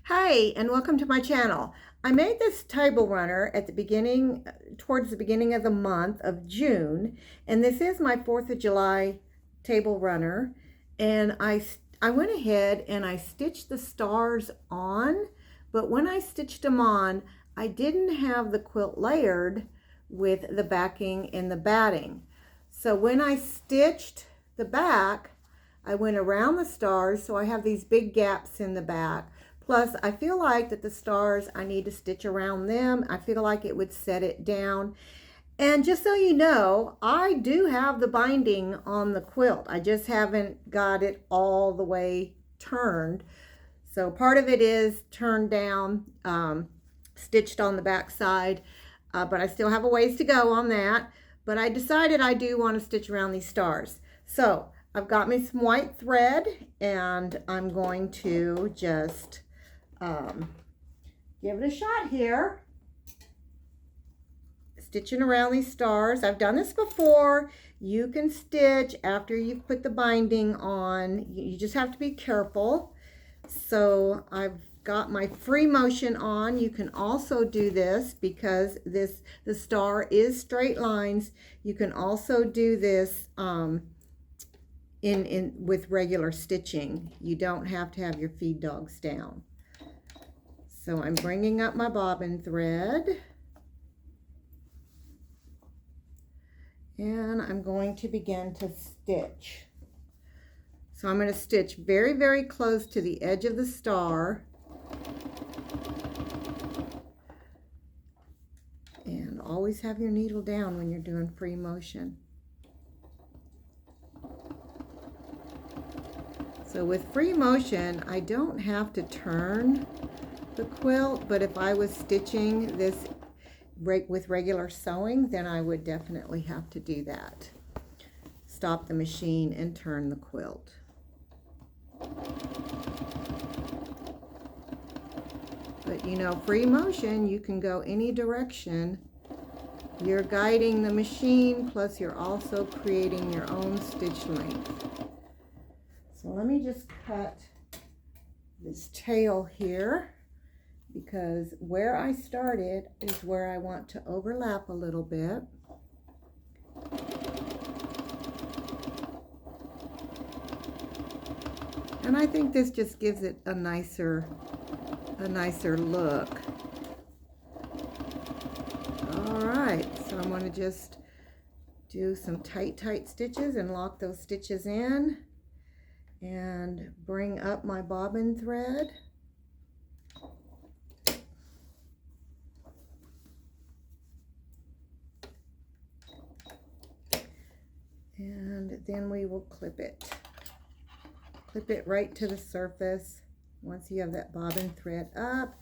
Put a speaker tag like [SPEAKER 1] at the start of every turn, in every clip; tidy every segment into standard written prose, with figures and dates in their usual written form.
[SPEAKER 1] Hi, and welcome to my channel. I made this table runner at the beginning, towards the beginning of the month of June, and this is my 4th of July table runner. And I went ahead and I stitched the stars on, but when I stitched them on, I didn't have the quilt layered with the backing and the batting. So when I stitched the back, I went around the stars, so I have these big gaps in the back. Plus, I feel like that the stars, I need to stitch around them. I feel like it would set it down. And just so you know, I do have the binding on the quilt. I just haven't got it all the way turned. So part of it is turned down, stitched on the back side, but I still have a ways to go on that. But I decided I do want to stitch around these stars. So I've got me some white thread, and I'm going to just give it a shot here. Stitching around these stars. I've done this before. You can stitch after you've put the binding on. You just have to be careful. So I've got my free motion on. You can also do this because the star is straight lines. You can also do this with regular stitching. You don't have to have your feed dogs down. So I'm bringing up my bobbin thread, and I'm going to begin to stitch. So I'm going to stitch very, very close to the edge of the star, and always have your needle down when you're doing free motion. So with free motion, I don't have to turn the quilt, but if I was stitching this with regular sewing, then I would definitely have to do that. Stop the machine and turn the quilt. But you know, free motion, you can go any direction. You're guiding the machine, plus you're also creating your own stitch length. So let me just cut this tail here, because where I started is where I want to overlap a little bit. And I think this just gives it a nicer look. All right, so I'm going to just do some tight stitches and lock those stitches in, and bring up my bobbin thread. And then we will clip it. Clip it right to the surface once you have that bobbin thread up.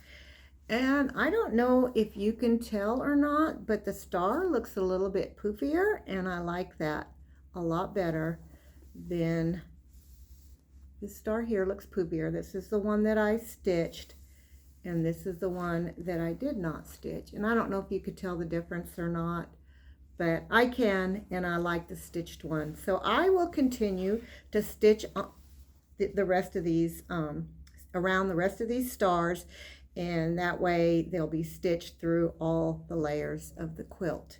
[SPEAKER 1] And I don't know if you can tell or not, but the star looks a little bit poofier, and I like that a lot better than this star here. Looks poofier. This is the one that I stitched, and this is the one that I did not stitch. And I don't know if you could tell the difference or not, but I can, and I like the stitched one. So I will continue to stitch the rest of these, around the rest of these stars, and that way they'll be stitched through all the layers of the quilt.